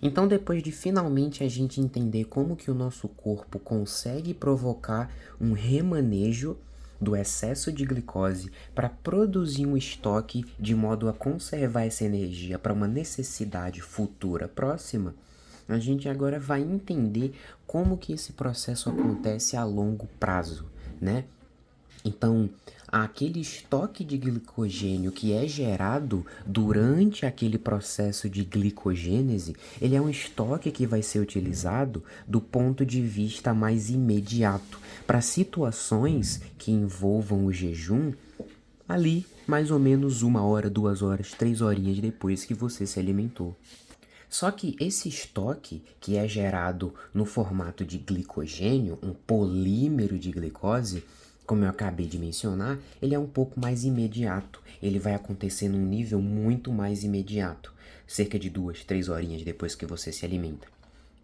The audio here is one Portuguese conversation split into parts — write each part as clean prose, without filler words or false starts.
Então, depois de finalmente a gente entender como que o nosso corpo consegue provocar um remanejo do excesso de glicose para produzir um estoque de modo a conservar essa energia para uma necessidade futura próxima, a gente agora vai entender como que esse processo acontece a longo prazo, né? Então, aquele estoque de glicogênio que é gerado durante aquele processo de glicogênese, ele é um estoque que vai ser utilizado do ponto de vista mais imediato, para situações que envolvam o jejum, ali mais ou menos 1 hora, 2 horas, 3 horinhas depois que você se alimentou. Só que esse estoque, que é gerado no formato de glicogênio, um polímero de glicose, como eu acabei de mencionar, ele é um pouco mais imediato. Ele vai acontecer num nível muito mais imediato, cerca de 2, 3 horinhas depois que você se alimenta,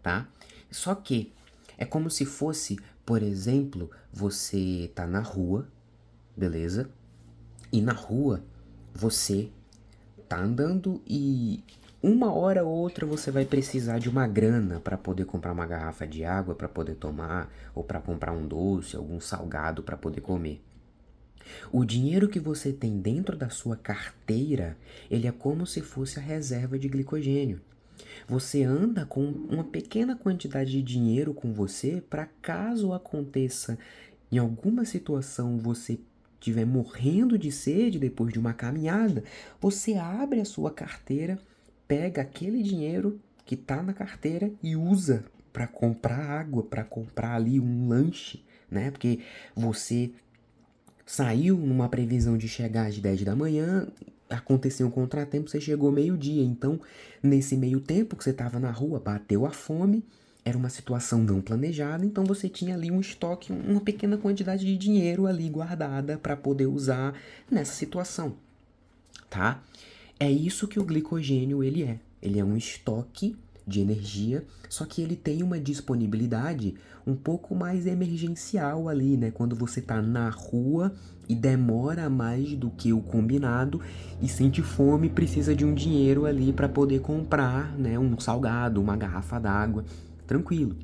tá? Só que é como se fosse, por exemplo, você tá na rua, beleza? E na rua você tá andando e 1 hora ou outra você vai precisar de uma grana para poder comprar uma garrafa de água para poder tomar ou para comprar um doce, algum salgado para poder comer. O dinheiro que você tem dentro da sua carteira, ele é como se fosse a reserva de glicogênio. Você anda com uma pequena quantidade de dinheiro com você para caso aconteça em alguma situação você estiver morrendo de sede depois de uma caminhada, você abre a sua carteira, pega aquele dinheiro que está na carteira e usa para comprar água, para comprar ali um lanche, né? Porque você saiu numa previsão de chegar às 10 da manhã, aconteceu um contratempo, você chegou meio-dia. Então, nesse meio tempo que você estava na rua, bateu a fome, era uma situação não planejada, então você tinha ali um estoque, uma pequena quantidade de dinheiro ali guardada para poder usar nessa situação, tá? É isso que o glicogênio ele é. Ele é um estoque de energia, só que ele tem uma disponibilidade um pouco mais emergencial ali, né? Quando você tá na rua e demora mais do que o combinado e sente fome, precisa de um dinheiro ali para poder comprar, né, um salgado, uma garrafa d'água, tranquilo.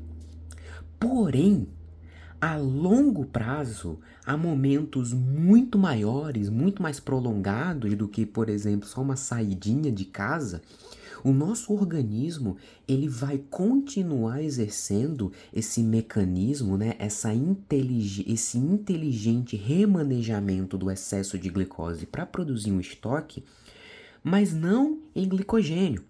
Porém, a longo prazo, há momentos muito maiores, muito mais prolongados do que, por exemplo, só uma saidinha de casa, o nosso organismo ele vai continuar exercendo esse mecanismo, né, esse inteligente remanejamento do excesso de glicose para produzir um estoque, mas não em glicogênio.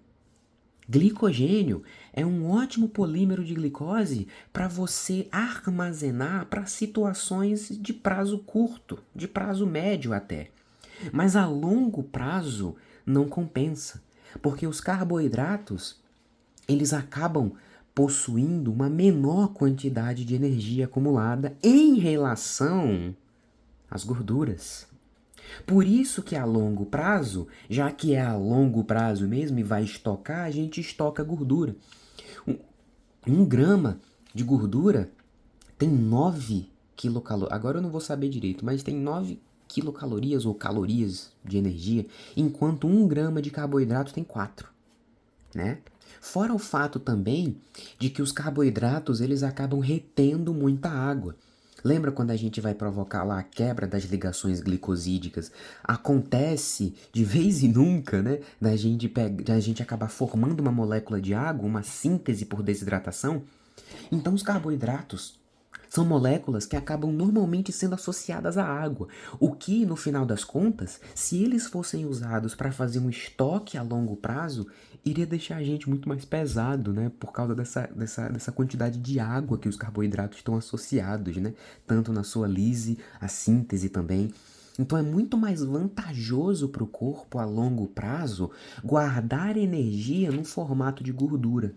Glicogênio é um ótimo polímero de glicose para você armazenar para situações de prazo curto, de prazo médio até. Mas a longo prazo não compensa, porque os carboidratos, eles acabam possuindo uma menor quantidade de energia acumulada em relação às gorduras. Por isso que a longo prazo, já que é a longo prazo mesmo e vai estocar, a gente estoca gordura. Um, 1 grama de gordura tem 9 quilocalorias. Agora eu não vou saber direito, mas tem 9 quilocalorias ou calorias de energia, enquanto 1 grama de carboidrato tem 4, né? Fora o fato também de que os carboidratos eles acabam retendo muita água. Lembra quando a gente vai provocar lá a quebra das ligações glicosídicas? Acontece de vez em nunca, né? Da gente acabar formando uma molécula de água, uma síntese por desidratação. Então os carboidratos são moléculas que acabam normalmente sendo associadas à água, o que, no final das contas, se eles fossem usados para fazer um estoque a longo prazo, iria deixar a gente muito mais pesado, né? Por causa dessa quantidade de água que os carboidratos estão associados, né? Tanto na sua lise, a síntese também. Então é muito mais vantajoso para o corpo a longo prazo guardar energia no formato de gordura,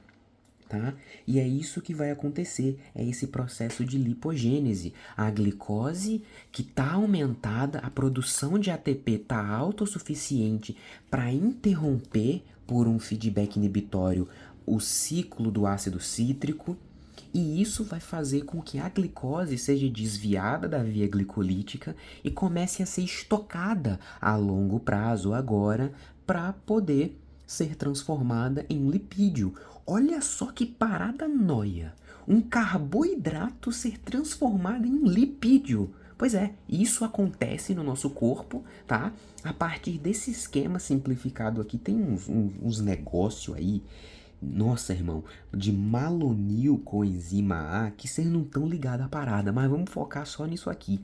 tá? E é isso que vai acontecer, é esse processo de lipogênese. A glicose que está aumentada, a produção de ATP está autossuficiente para interromper por um feedback inibitório o ciclo do ácido cítrico, e isso vai fazer com que a glicose seja desviada da via glicolítica e comece a ser estocada a longo prazo agora para poder ser transformada em lipídio. Olha só que parada nóia! Um carboidrato ser transformado em lipídio. Pois é, isso acontece no nosso corpo, tá? A partir desse esquema simplificado aqui, tem uns negócios aí, nossa, irmão, de malonil coenzima A, que vocês não estão ligados à parada, mas vamos focar só nisso aqui.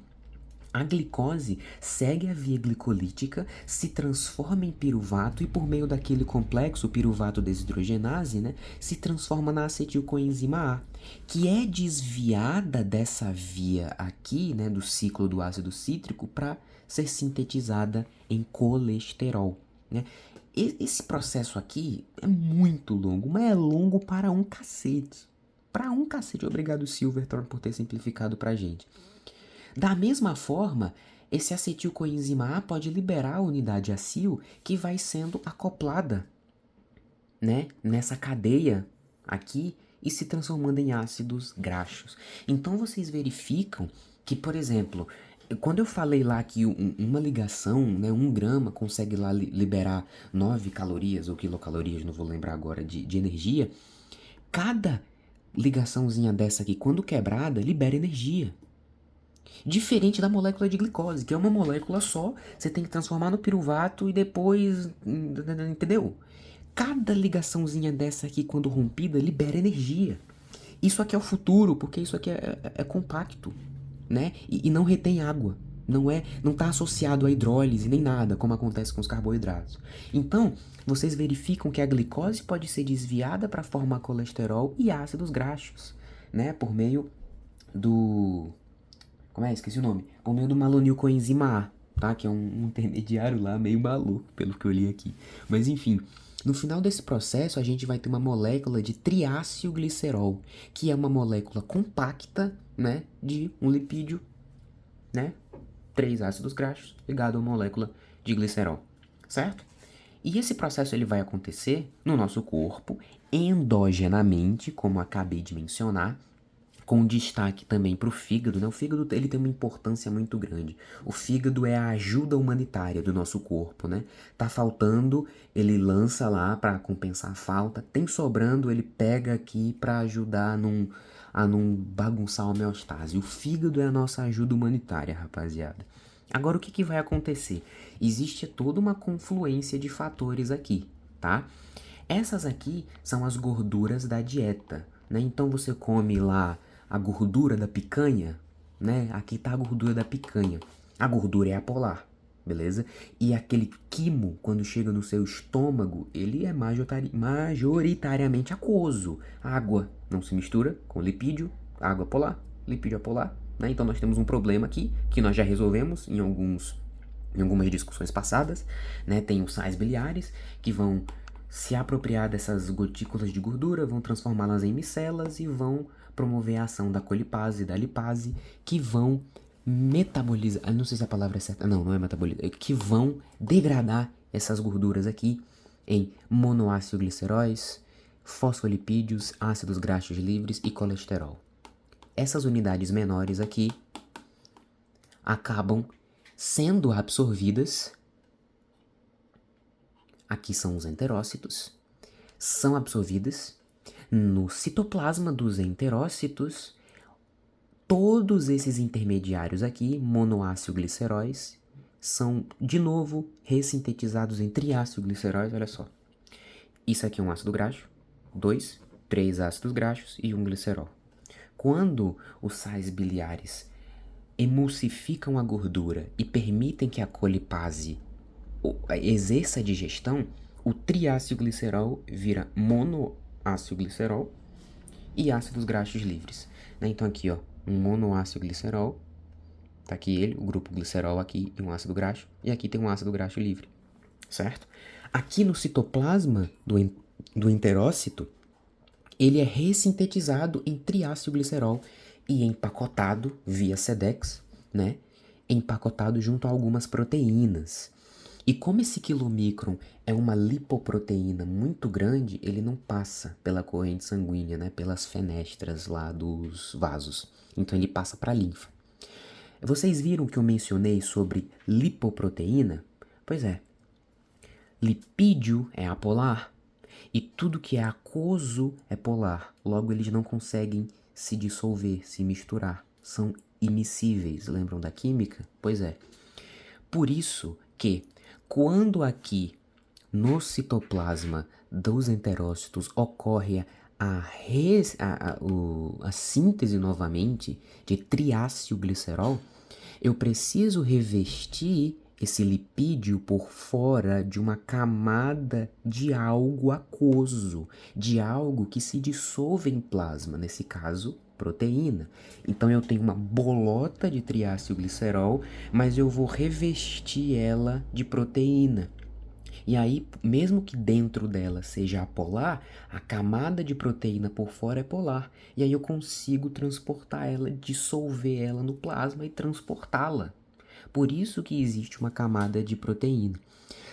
A glicose segue a via glicolítica, se transforma em piruvato e por meio daquele complexo piruvato desidrogenase, né, se transforma na acetilcoenzima A, que é desviada dessa via aqui, né, do ciclo do ácido cítrico para ser sintetizada em colesterol, né? Esse processo aqui é muito longo, mas é longo para um cacete. Para um cacete. Obrigado, Silverthorne, por ter simplificado pra gente. Da mesma forma, esse acetilcoenzima A pode liberar a unidade acil que vai sendo acoplada, né, nessa cadeia aqui e se transformando em ácidos graxos. Então vocês verificam que, por exemplo, quando eu falei lá que uma ligação, né, 1 grama consegue lá liberar 9 calorias ou quilocalorias, não vou lembrar agora, de energia, cada ligaçãozinha dessa aqui, quando quebrada, libera energia. Diferente da molécula de glicose, que é uma molécula só, você tem que transformar no piruvato e depois, entendeu? Cada ligaçãozinha dessa aqui, quando rompida, libera energia. Isso aqui é o futuro, porque isso aqui é compacto, né? E não retém água. Não está associado a hidrólise nem nada, como acontece com os carboidratos. Então, vocês verificam que a glicose pode ser desviada para formar colesterol e ácidos graxos, né? Por meio do... Como é? Esqueci o nome. Por meio do malonilcoenzima A, tá? Que é um intermediário lá meio maluco, pelo que eu li aqui. Mas enfim, no final desse processo a gente vai ter uma molécula de triacilglicerol, que é uma molécula compacta, né? De um lipídio, né? 3 ácidos graxos ligado a uma molécula de glicerol, certo? E esse processo ele vai acontecer no nosso corpo endogenamente, como acabei de mencionar, com destaque também para o fígado, né? O fígado ele tem uma importância muito grande. O fígado é a ajuda humanitária do nosso corpo, né? Tá faltando, ele lança lá para compensar a falta. Tem sobrando, ele pega aqui para ajudar a não bagunçar a homeostase. O fígado é a nossa ajuda humanitária, rapaziada. Agora o que vai acontecer? Existe toda uma confluência de fatores aqui, tá? Essas aqui são as gorduras da dieta, né? Então você come lá a gordura da picanha, né? Aqui tá a gordura da picanha. A gordura é apolar, beleza? E aquele quimo, quando chega no seu estômago, ele é majoritariamente aquoso. Água não se mistura com lipídio, água polar, lipídio apolar, né? Então nós temos um problema aqui, que nós já resolvemos em algumas discussões passadas, né? Tem os sais biliares, que vão se apropriar dessas gotículas de gordura, vão transformá-las em micelas e vão promover a ação da colipase e da lipase, que vão metabolizar, não sei se a palavra é certa, não é metabolizar, que vão degradar essas gorduras aqui em monoácidogliceróis, fosfolipídios, ácidos graxos livres e colesterol. Essas unidades menores aqui acabam sendo absorvidas, aqui são os enterócitos, são absorvidas no citoplasma dos enterócitos. Todos esses intermediários aqui, monoácidogliceróis, são de novo ressintetizados em triácidogliceróis, olha só. Isso aqui é um ácido graxo, 2, 3 ácidos graxos e um glicerol. Quando os sais biliares emulsificam a gordura e permitem que a colipase exerça a digestão, o triacilglicerol vira monoacilglicerol e ácidos graxos livres, né? Então aqui, ó, um monoacilglicerol, tá aqui ele, o grupo glicerol aqui e um ácido graxo, e aqui tem um ácido graxo livre, certo? Aqui no citoplasma do enterócito, ele é ressintetizado em triacilglicerol e empacotado via SEDEX, né? Empacotado junto a algumas proteínas. E como esse quilomicron é uma lipoproteína muito grande, ele não passa pela corrente sanguínea, né? Pelas fenestras lá dos vasos. Então ele passa para a linfa. Vocês viram que eu mencionei sobre lipoproteína? Pois é. Lipídio é apolar e tudo que é aquoso é polar. Logo, eles não conseguem se dissolver, se misturar. São immiscíveis. Lembram da química? Pois é. Por isso que quando aqui no citoplasma dos enterócitos ocorre a síntese novamente de triacilglicerol, eu preciso revestir esse lipídio por fora de uma camada de algo aquoso, de algo que se dissolve em plasma, nesse caso, proteína. Então eu tenho uma bolota de triacilglicerol, mas eu vou revestir ela de proteína. E aí, mesmo que dentro dela seja apolar, a camada de proteína por fora é polar. E aí eu consigo transportar ela, dissolver ela no plasma e transportá-la. Por isso que existe uma camada de proteína.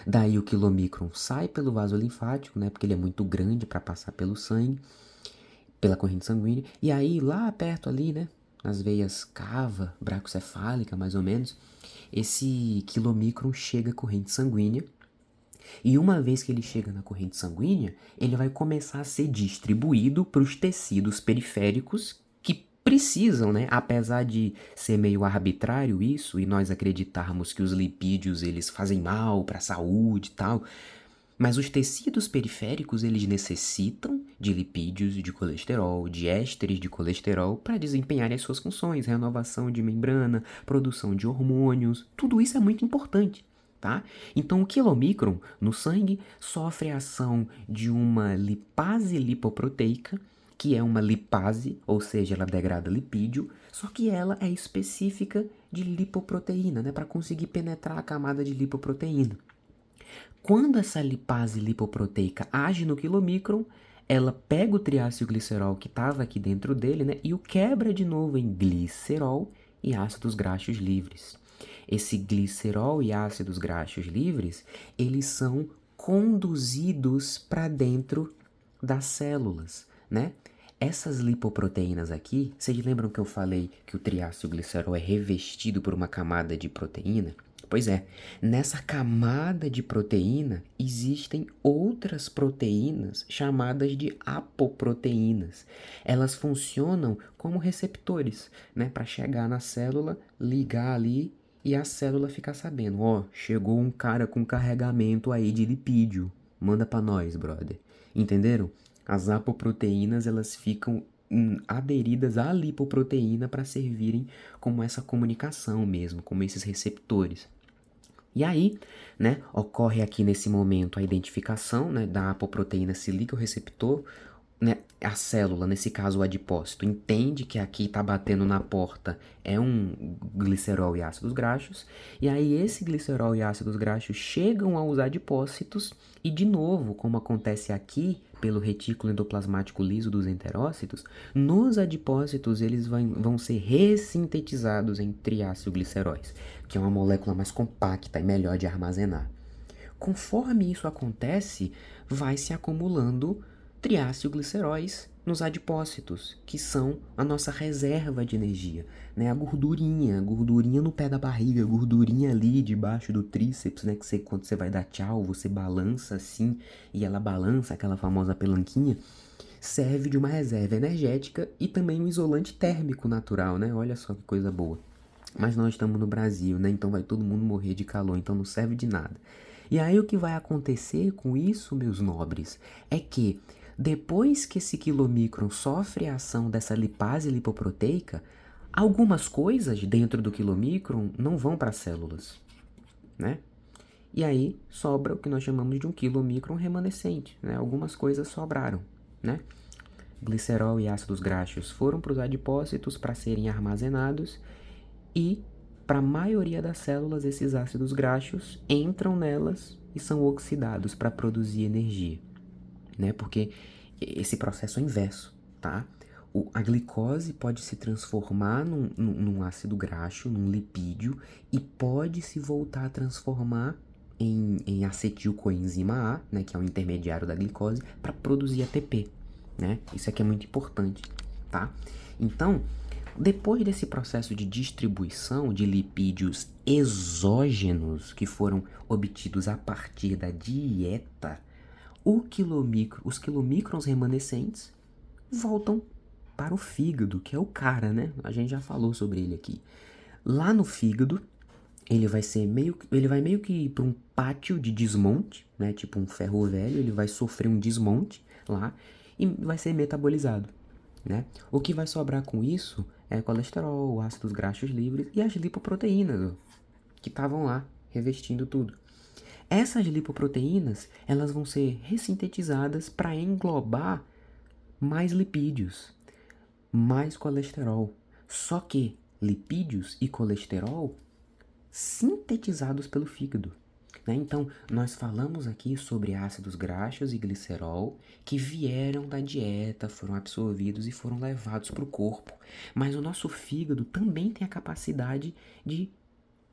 Daí o quilomicron sai pelo vaso linfático, né? Porque ele é muito grande para passar pelo sangue, pela corrente sanguínea. E aí lá perto ali, né? Nas veias cava, bracocefálica, mais ou menos, esse quilomicron chega à corrente sanguínea. E uma vez que ele chega na corrente sanguínea, ele vai começar a ser distribuído para os tecidos periféricos que precisam, né? Apesar de ser meio arbitrário isso e nós acreditarmos que os lipídios eles fazem mal para a saúde e tal, mas os tecidos periféricos eles necessitam de lipídios, de colesterol, de ésteres de colesterol para desempenharem as suas funções, renovação de membrana, produção de hormônios, tudo isso é muito importante. Tá? Então o quilomicron no sangue sofre a ação de uma lipase lipoproteica, que é uma lipase, ou seja, ela degrada lipídio, só que ela é específica de lipoproteína, né, para conseguir penetrar a camada de lipoproteína. Quando essa lipase lipoproteica age no quilomicron, ela pega o triacilglicerol que estava aqui dentro dele, né, e o quebra de novo em glicerol e ácidos graxos livres. Esse glicerol e ácidos graxos livres, eles são conduzidos para dentro das células, né? Essas lipoproteínas aqui, vocês lembram que eu falei que o triacilglicerol é revestido por uma camada de proteína? Pois é, nessa camada de proteína existem outras proteínas chamadas de apoproteínas. Elas funcionam como receptores, né, para chegar na célula, ligar ali e a célula ficar sabendo, ó, chegou um cara com carregamento aí de lipídio, manda para nós, brother. Entenderam? As apoproteínas, elas ficam aderidas à lipoproteína para servirem como essa comunicação mesmo, como esses receptores. E aí, né, ocorre aqui nesse momento a identificação, né, da apoproteína, se liga ao receptor, né, a célula, nesse caso o adipócito, entende que aqui está batendo na porta é um glicerol e ácidos graxos, e aí esse glicerol e ácidos graxos chegam aos adipócitos e de novo, como acontece aqui pelo retículo endoplasmático liso dos enterócitos, nos adipócitos eles vão ser ressintetizados em triacilgliceróis, que é uma molécula mais compacta e melhor de armazenar. Conforme isso acontece, vai se acumulando triacilgliceróis nos adipócitos, que são a nossa reserva de energia, né? A gordurinha no pé da barriga, a gordurinha ali debaixo do tríceps, né? Que você, quando você vai dar tchau, você balança assim, e ela balança, aquela famosa pelanquinha, serve de uma reserva energética e também um isolante térmico natural, né? Olha só que coisa boa. Mas nós estamos no Brasil, né? Então vai todo mundo morrer de calor, então não serve de nada. E aí o que vai acontecer com isso, meus nobres, é que depois que esse quilomicron sofre a ação dessa lipase lipoproteica, algumas coisas dentro do quilomicron não vão para as células, né? E aí sobra o que nós chamamos de um quilomicron remanescente, né? Algumas coisas sobraram, né? Glicerol e ácidos graxos foram para os adipócitos para serem armazenados e para a maioria das células esses ácidos graxos entram nelas e são oxidados para produzir energia, né? Porque esse processo é inverso, tá? A glicose pode se transformar num ácido graxo, num lipídio, e pode se voltar a transformar em acetilcoenzima A, né, que é um intermediário da glicose, para produzir ATP, né? Isso aqui é muito importante, tá? Então, Depois desse processo de distribuição de lipídios exógenos que foram obtidos a partir da dieta, os quilomicrons remanescentes voltam para o fígado, que é o cara, né? A gente já falou sobre ele aqui. Lá no fígado, ele vai meio que ir para um pátio de desmonte, né? Tipo um ferro velho, ele vai sofrer um desmonte lá e vai ser metabolizado, né? O que vai sobrar com isso é colesterol, ácidos graxos livres e as lipoproteínas, que estavam lá revestindo tudo. Essas lipoproteínas, elas vão ser ressintetizadas para englobar mais lipídios, mais colesterol. Só que lipídios e colesterol sintetizados pelo fígado, né? Então, nós falamos aqui sobre ácidos graxos e glicerol que vieram da dieta, foram absorvidos e foram levados para o corpo. Mas o nosso fígado também tem a capacidade de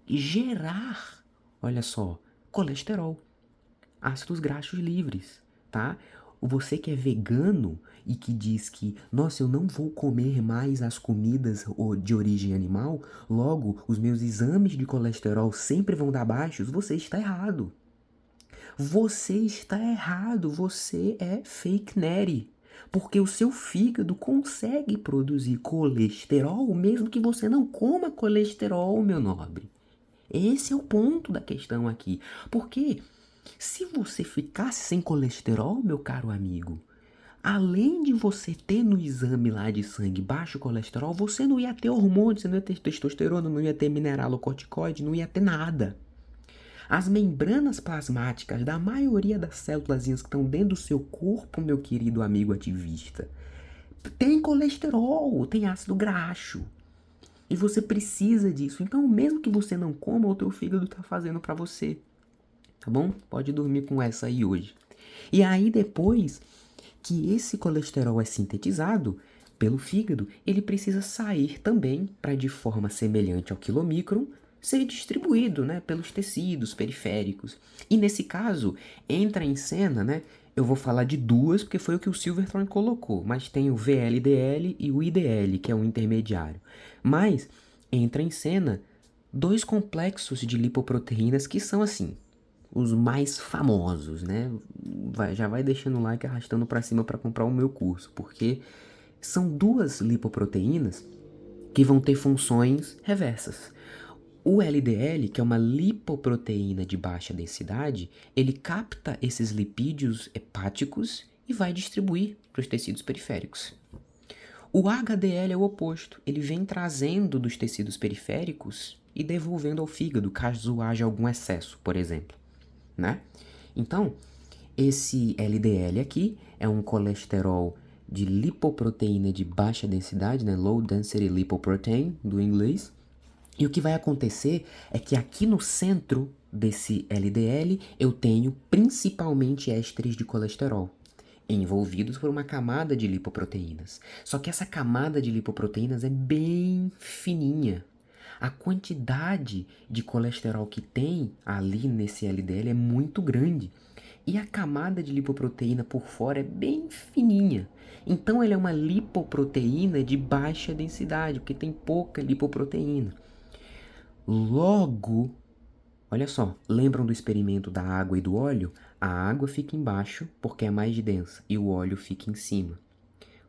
gerar, olha só, colesterol, ácidos graxos livres, tá? Você que é vegano e que diz que, nossa, eu não vou comer mais as comidas de origem animal, logo os meus exames de colesterol sempre vão dar baixos, você está errado. Você está errado, você é fake neri. Porque o seu fígado consegue produzir colesterol mesmo que você não coma colesterol, meu nobre. Esse é o ponto da questão aqui. Porque se você ficasse sem colesterol, meu caro amigo, além de você ter no exame lá de sangue baixo colesterol, você não ia ter hormônio, você não ia ter testosterona, não ia ter mineralocorticoide, não ia ter nada. As membranas plasmáticas da maioria das célulazinhas que estão dentro do seu corpo, meu querido amigo ativista, tem colesterol, tem ácido graxo. E você precisa disso. Então, mesmo que você não coma, o teu fígado tá fazendo para você. Tá bom? Pode dormir com essa aí hoje. E aí, depois que esse colesterol é sintetizado pelo fígado, ele precisa sair também para, de forma semelhante ao quilomicron, ser distribuído, né, pelos tecidos periféricos. E nesse caso, entra em cena, né, eu vou falar de duas, porque foi o que o Silverthorne colocou, mas tem o VLDL e o IDL, que é o intermediário. Mas entra em cena dois complexos de lipoproteínas que são, assim, os mais famosos, né? Já vai deixando o like, arrastando para cima para comprar o meu curso, porque são duas lipoproteínas que vão ter funções reversas. O LDL, que é uma lipoproteína de baixa densidade, ele capta esses lipídios hepáticos e vai distribuir para os tecidos periféricos. O HDL é o oposto, ele vem trazendo dos tecidos periféricos e devolvendo ao fígado, caso haja algum excesso, por exemplo, né? Então, esse LDL aqui é um colesterol de lipoproteína de baixa densidade, né? Low Density Lipoprotein, do inglês. E o que vai acontecer é que aqui no centro desse LDL eu tenho principalmente ésteres de colesterol, envolvidos por uma camada de lipoproteínas. Só que essa camada de lipoproteínas é bem fininha. A quantidade de colesterol que tem ali nesse LDL é muito grande. E a camada de lipoproteína por fora é bem fininha. Então ele é uma lipoproteína de baixa densidade, porque tem pouca lipoproteína. Logo, olha só, lembram do experimento da água e do óleo? A água fica embaixo porque é mais densa e o óleo fica em cima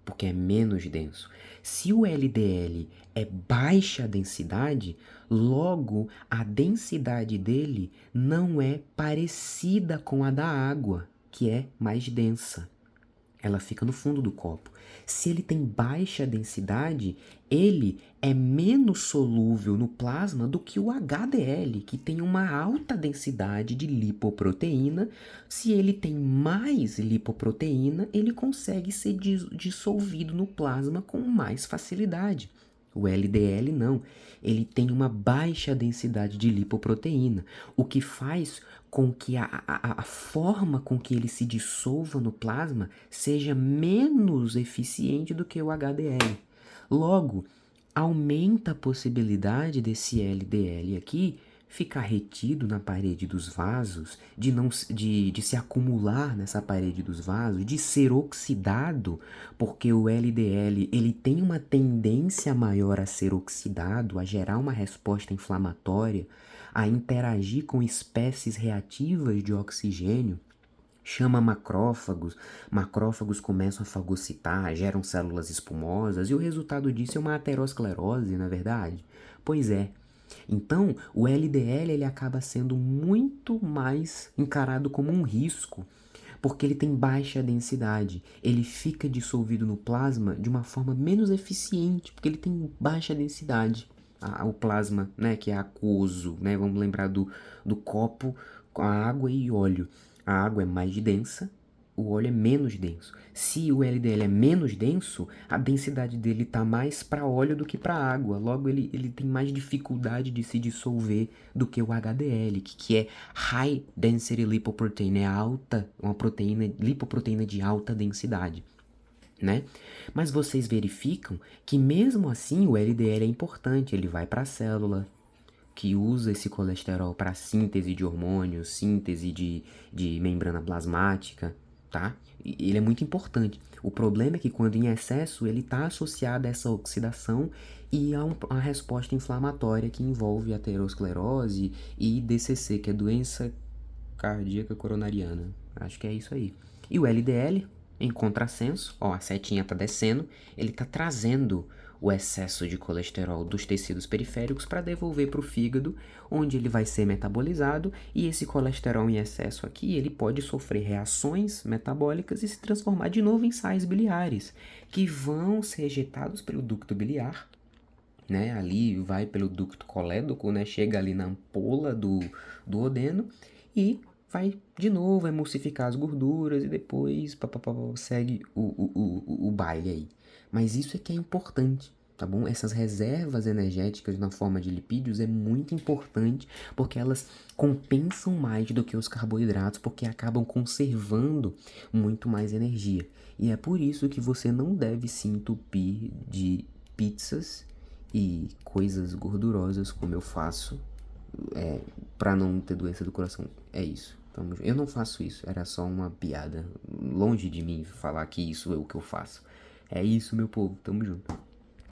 porque é menos denso. Se o LDL é baixa densidade, logo a densidade dele não é parecida com a da água, que é mais densa. Ela fica no fundo do copo. Se ele tem baixa densidade, ele é menos solúvel no plasma do que o HDL, que tem uma alta densidade de lipoproteína. Se ele tem mais lipoproteína, ele consegue ser dissolvido no plasma com mais facilidade. O LDL não, ele tem uma baixa densidade de lipoproteína, o que faz com que a forma com que ele se dissolva no plasma seja menos eficiente do que o HDL. Logo, aumenta a possibilidade desse LDL aqui ficar retido na parede dos vasos, de se acumular nessa parede dos vasos, de ser oxidado, porque o LDL ele tem uma tendência maior a ser oxidado, a gerar uma resposta inflamatória, a interagir com espécies reativas de oxigênio. Chama macrófagos começam a fagocitar, geram células espumosas, e o resultado disso é uma aterosclerose, na verdade? Pois é. Então, o LDL ele acaba sendo muito mais encarado como um risco, porque ele tem baixa densidade. Ele fica dissolvido no plasma de uma forma menos eficiente, porque ele tem baixa densidade. O plasma, né, que é aquoso, né? Vamos lembrar do copo com a água e óleo. A água é mais densa, o óleo é menos denso. Se o LDL é menos denso, a densidade dele está mais para óleo do que para água. Logo, ele tem mais dificuldade de se dissolver do que o HDL, que é High Density Lipoprotein, é alta, uma proteína, lipoproteína de alta densidade, né? Mas vocês verificam que mesmo assim o LDL é importante, ele vai para a célula, que usa esse colesterol para síntese de hormônios, síntese de membrana plasmática, tá? E ele é muito importante. O problema é que quando em excesso ele está associado a essa oxidação e a uma resposta inflamatória que envolve aterosclerose e DCC, que é doença cardíaca coronariana. Acho que é isso aí. E o LDL, em contrassenso, ó, a setinha tá descendo, ele tá trazendo o excesso de colesterol dos tecidos periféricos para devolver para o fígado, onde ele vai ser metabolizado, e esse colesterol em excesso aqui, ele pode sofrer reações metabólicas e se transformar de novo em sais biliares, que vão ser ejetados pelo ducto biliar, né? Ali vai pelo ducto colédoco, né? Chega ali na ampola do duodeno e vai de novo emulsificar as gorduras e depois segue o baile aí. Mas isso é que é importante, tá bom? Essas reservas energéticas na forma de lipídios é muito importante porque elas compensam mais do que os carboidratos, porque acabam conservando muito mais energia. E é por isso que você não deve se entupir de pizzas e coisas gordurosas como eu faço, para não ter doença do coração. É isso. Eu não faço isso, era só uma piada. Longe de mim falar que isso é o que eu faço. É isso, meu povo. Tamo junto.